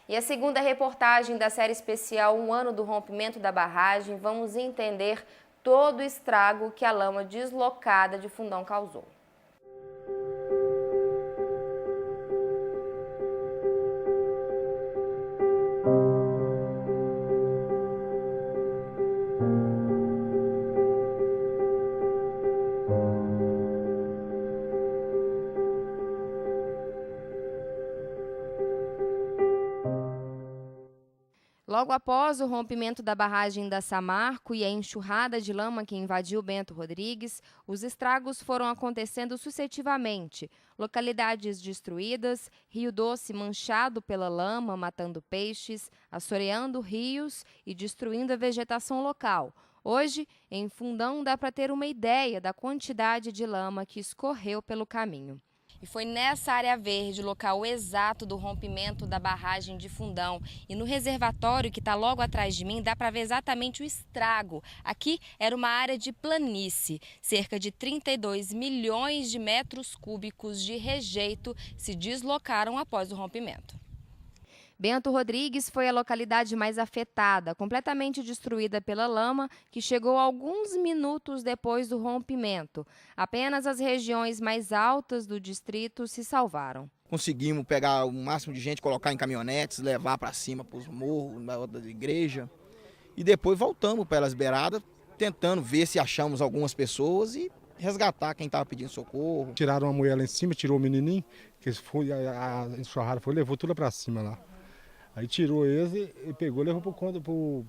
E a segunda reportagem da série especial Um Ano do Rompimento da Barragem, vamos entender todo o estrago que a lama deslocada de Fundão causou. Logo após o rompimento da barragem da Samarco e a enxurrada de lama que invadiu Bento Rodrigues, os estragos foram acontecendo sucessivamente. Localidades destruídas, Rio Doce manchado pela lama, matando peixes, assoreando rios e destruindo a vegetação local. Hoje, em Fundão, dá para ter uma ideia da quantidade de lama que escorreu pelo caminho. E foi nessa área verde, local exato do rompimento da barragem de Fundão. E no reservatório que está logo atrás de mim, dá para ver exatamente o estrago. Aqui era uma área de planície. Cerca de 32 milhões de metros cúbicos de rejeito se deslocaram após o rompimento. Bento Rodrigues foi a localidade mais afetada, completamente destruída pela lama, que chegou alguns minutos depois do rompimento. Apenas as regiões mais altas do distrito se salvaram. Conseguimos pegar o máximo de gente, colocar em caminhonetes, levar para cima, para os morros, da igreja. E depois voltamos pelas beiradas, tentando ver se achamos algumas pessoas e resgatar quem estava pedindo socorro. Tiraram uma mulher lá em cima, tirou o menininho, que foi, a enxurrada foi, levou tudo para cima lá. Aí tirou eles e pegou e levou para o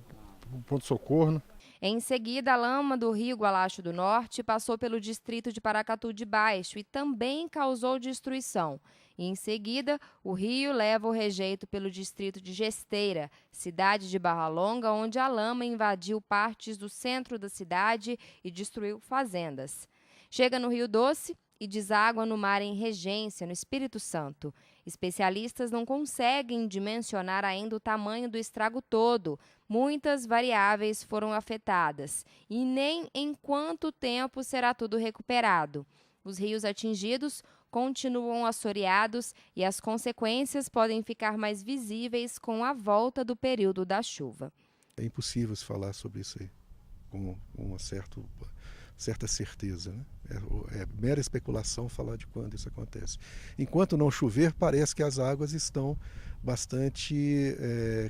ponto de socorro. Né? Em seguida, a lama do Rio Gualacho do Norte passou pelo distrito de Paracatu de Baixo e também causou destruição. E em seguida, o rio leva o rejeito pelo distrito de Gesteira, cidade de Barra Longa, onde a lama invadiu partes do centro da cidade e destruiu fazendas. Chega no Rio Doce e deságua no mar em Regência, no Espírito Santo. Especialistas não conseguem dimensionar ainda o tamanho do estrago todo. Muitas variáveis foram afetadas e nem em quanto tempo será tudo recuperado. Os rios atingidos continuam assoreados e as consequências podem ficar mais visíveis com a volta do período da chuva. É impossível se falar sobre isso aí com uma certa certeza, né? É mera especulação falar de quando isso acontece. Enquanto não chover, parece que as águas estão bastante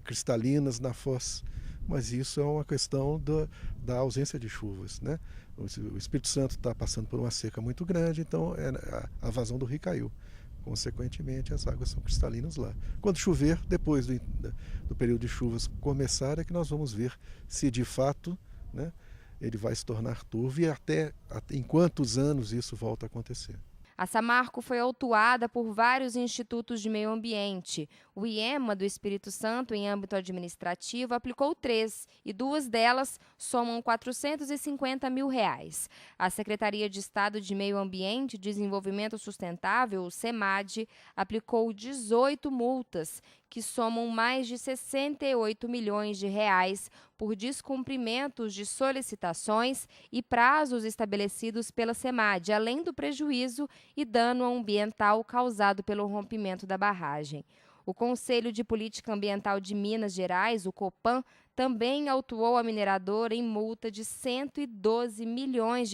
cristalinas na foz, mas isso é uma questão da ausência de chuvas, né? O Espírito Santo está passando por uma seca muito grande, então a vazão do rio caiu. Consequentemente, as águas são cristalinas lá. Quando chover, depois do período de chuvas começar, é que nós vamos ver se de fato, né, ele vai se tornar turvo e até em quantos anos isso volta a acontecer. A Samarco foi autuada por vários institutos de meio ambiente. O IEMA do Espírito Santo, em âmbito administrativo, aplicou 3 e 2 delas somam R$450 mil. A Secretaria de Estado de Meio Ambiente e Desenvolvimento Sustentável, o SEMAD, aplicou 18 multas, que somam mais de R$68 milhões por descumprimentos de solicitações e prazos estabelecidos pela SEMAD, além do prejuízo e dano ambiental causado pelo rompimento da barragem. O Conselho de Política Ambiental de Minas Gerais, o COPAM, também autuou a mineradora em multa de R$112 milhões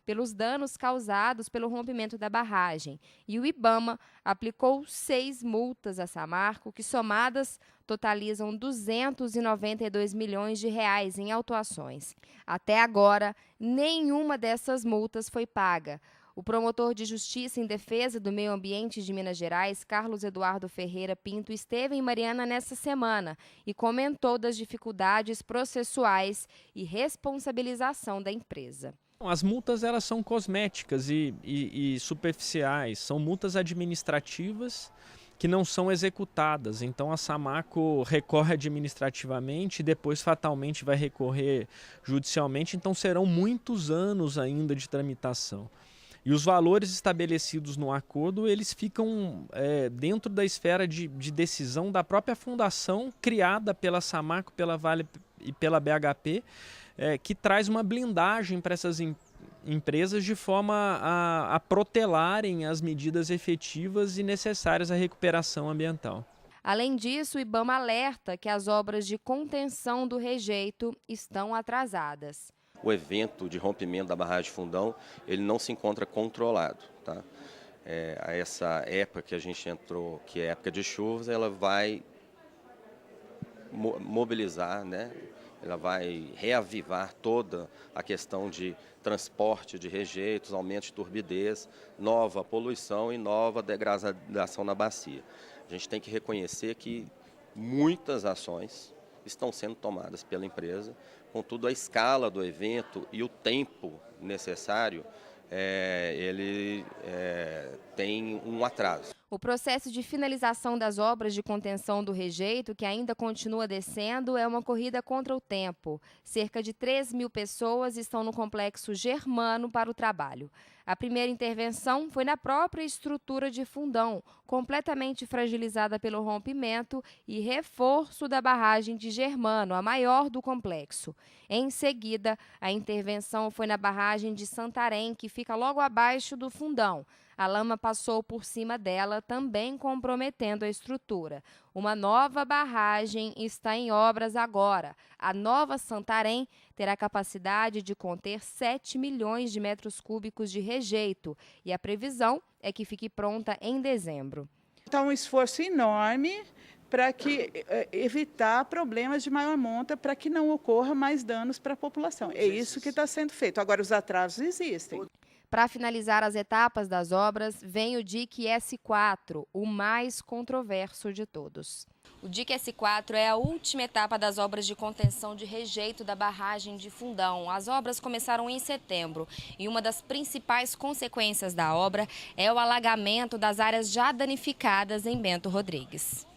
pelos danos causados pelo rompimento da barragem. E o IBAMA aplicou 6 multas à Samarco, que somadas totalizam R$292 milhões em autuações. Até agora, nenhuma dessas multas foi paga. O promotor de Justiça em Defesa do Meio Ambiente de Minas Gerais, Carlos Eduardo Ferreira Pinto, esteve em Mariana nesta semana e comentou das dificuldades processuais e responsabilização da empresa. As multas elas são cosméticas e superficiais, são multas administrativas que não são executadas. Então a Samarco recorre administrativamente e depois fatalmente vai recorrer judicialmente, então serão muitos anos ainda de tramitação. E os valores estabelecidos no acordo, eles ficam dentro da esfera de decisão da própria fundação criada pela Samarco, pela Vale e pela BHP, que traz uma blindagem para essas empresas de forma a protelarem as medidas efetivas e necessárias à recuperação ambiental. Além disso, o IBAMA alerta que as obras de contenção do rejeito estão atrasadas. O evento de rompimento da barragem de Fundão, ele não se encontra controlado, tá? Essa época que a gente entrou, que é época de chuvas, ela vai mobilizar, né? Ela vai reavivar toda a questão de transporte de rejeitos, aumento de turbidez, nova poluição e nova degradação na bacia. A gente tem que reconhecer que muitas ações estão sendo tomadas pela empresa, contudo a escala do evento e o tempo necessário, ele tem um atraso. O processo de finalização das obras de contenção do rejeito, que ainda continua descendo, é uma corrida contra o tempo. Cerca de 3.000 pessoas estão no complexo Germano para o trabalho. A primeira intervenção foi na própria estrutura de Fundão, completamente fragilizada pelo rompimento e reforço da barragem de Germano, a maior do complexo. Em seguida, a intervenção foi na barragem de Santarém, que fica logo abaixo do Fundão. A lama passou por cima dela, também comprometendo a estrutura. Uma nova barragem está em obras agora. A nova Santarém terá capacidade de conter 7 milhões de metros cúbicos de rejeito e a previsão é que fique pronta em dezembro. Está um esforço enorme para evitar problemas de maior monta, para que não ocorra mais danos para a população. É isso que está sendo feito. Agora, os atrasos existem. Para finalizar as etapas das obras, vem o dique S4, o mais controverso de todos. O dique S4 é a última etapa das obras de contenção de rejeito da barragem de Fundão. As obras começaram em setembro e uma das principais consequências da obra é o alagamento das áreas já danificadas em Bento Rodrigues.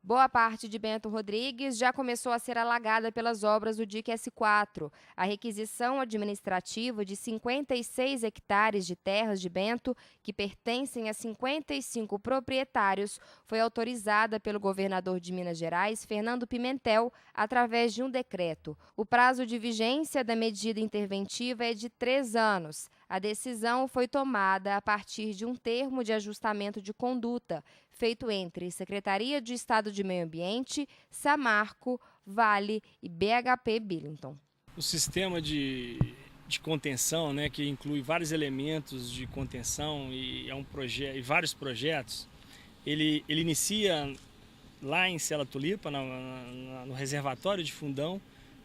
Boa parte de Bento Rodrigues já começou a ser alagada pelas obras do dique S4. A requisição administrativa de 56 hectares de terras de Bento, que pertencem a 55 proprietários, foi autorizada pelo governador de Minas Gerais, Fernando Pimentel, através de um decreto. O prazo de vigência da medida interventiva é de 3 anos. A decisão foi tomada a partir de um termo de ajustamento de conduta, feito entre Secretaria de Estado de Meio Ambiente, Samarco, Vale e BHP Billington. O sistema de contenção, né, que inclui vários elementos de contenção e e vários projetos, ele inicia lá em Sela Tulipa, no reservatório de Fundão,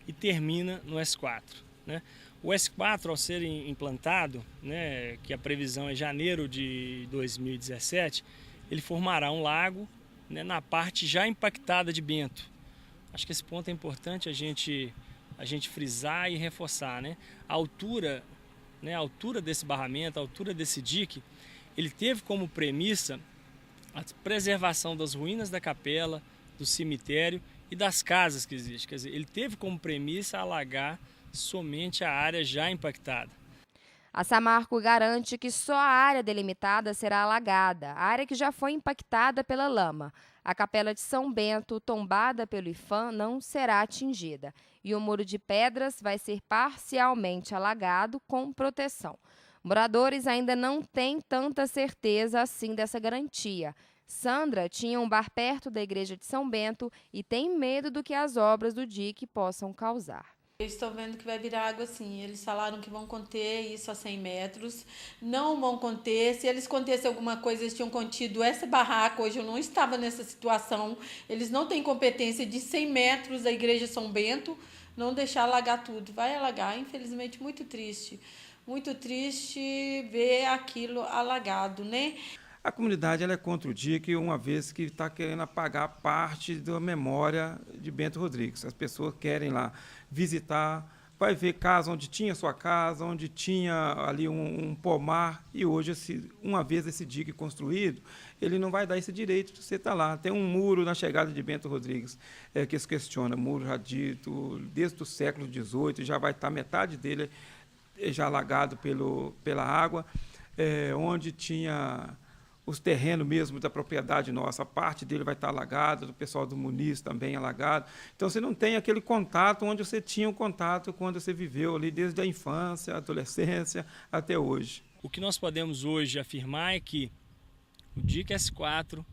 e termina no S4. Né? O S4, ao ser implantado, né, que a previsão é janeiro de 2017, ele formará um lago, né, na parte já impactada de Bento. Acho que esse ponto é importante a gente frisar e reforçar. Né? A altura desse barramento, a altura desse dique, ele teve como premissa a preservação das ruínas da capela, do cemitério e das casas que existem. Quer dizer, ele teve como premissa alagar somente a área já impactada. A Samarco garante que só a área delimitada será alagada, a área que já foi impactada pela lama. A Capela de São Bento, tombada pelo IFAM, não será atingida. E o Muro de Pedras vai ser parcialmente alagado com proteção. Moradores ainda não têm tanta certeza assim dessa garantia. Sandra tinha um bar perto da igreja de São Bento e tem medo do que as obras do dique possam causar. Eles estão vendo que vai virar água assim. Eles falaram que vão conter isso a 100 metros. Não vão conter. Se eles contessem alguma coisa, eles tinham contido essa barraca. Hoje eu não estava nessa situação. Eles não têm competência de 100 metros da igreja São Bento não deixar alagar tudo. Vai alagar, infelizmente, muito triste. Muito triste ver aquilo alagado, né? A comunidade ela é contra o dique, uma vez que está querendo apagar parte da memória de Bento Rodrigues. As pessoas querem lá visitar, vai ver casa onde tinha sua casa, onde tinha ali um pomar, e hoje, uma vez esse dique construído, ele não vai dar esse direito de você estar lá. Tem um muro na chegada de Bento Rodrigues que se questiona, muro já dito, desde o século XVIII, já vai estar metade dele já alagado pela água, onde tinha os terrenos mesmo da propriedade nossa, a parte dele vai estar alagada, do pessoal do Muniz também alagado. Então, você não tem aquele contato onde você tinha um contato quando você viveu ali desde a infância, a adolescência, até hoje. O que nós podemos hoje afirmar é que o dique S4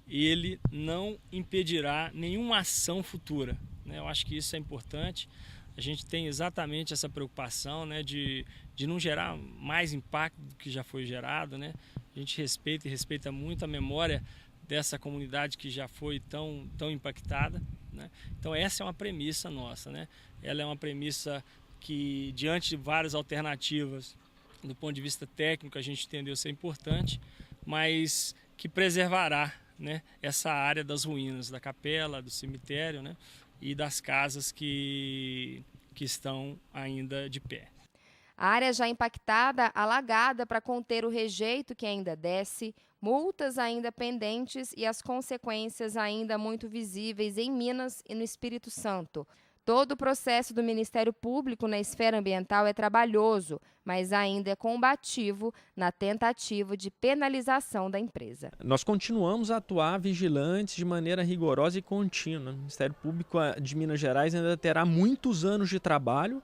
ele não impedirá nenhuma ação futura, né? Eu acho que isso é importante. A gente tem exatamente essa preocupação, né, de não gerar mais impacto do que já foi gerado, né? A gente respeita muito a memória dessa comunidade que já foi tão impactada, né? Então essa é uma premissa nossa, né? Ela é uma premissa que, diante de várias alternativas, do ponto de vista técnico, a gente entendeu ser importante, mas que preservará, né, essa área das ruínas, da capela, do cemitério, né, e das casas que estão ainda de pé. A área já impactada, alagada para conter o rejeito que ainda desce, multas ainda pendentes e as consequências ainda muito visíveis em Minas e no Espírito Santo. Todo o processo do Ministério Público na esfera ambiental é trabalhoso, mas ainda é combativo na tentativa de penalização da empresa. Nós continuamos a atuar vigilantes de maneira rigorosa e contínua. O Ministério Público de Minas Gerais ainda terá muitos anos de trabalho,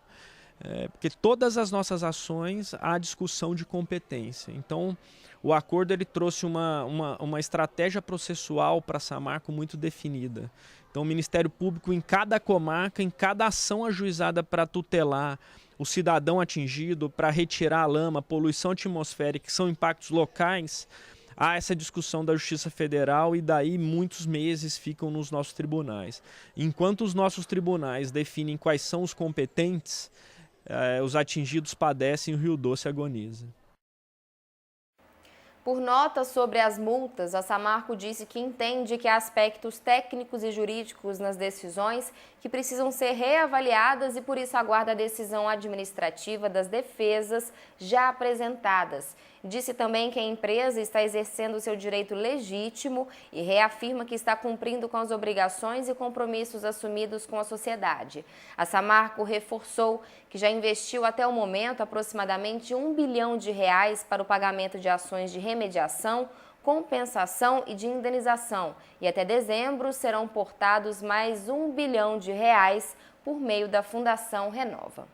porque todas as nossas ações há discussão de competência. Então, o acordo ele trouxe uma estratégia processual para a Samarco muito definida. Então, o Ministério Público, em cada comarca, em cada ação ajuizada para tutelar o cidadão atingido, para retirar a lama, poluição atmosférica, que são impactos locais, há essa discussão da Justiça Federal e daí muitos meses ficam nos nossos tribunais. Enquanto os nossos tribunais definem quais são os competentes, os atingidos padecem e o Rio Doce agoniza. Por nota sobre as multas, a Samarco disse que entende que há aspectos técnicos e jurídicos nas decisões que precisam ser reavaliadas e por isso aguarda a decisão administrativa das defesas já apresentadas. Disse também que a empresa está exercendo seu direito legítimo e reafirma que está cumprindo com as obrigações e compromissos assumidos com a sociedade. A Samarco reforçou que já investiu até o momento aproximadamente R$1 bilhão para o pagamento de ações de remediação, compensação e de indenização. E até dezembro serão portados mais R$1 bilhão por meio da Fundação Renova.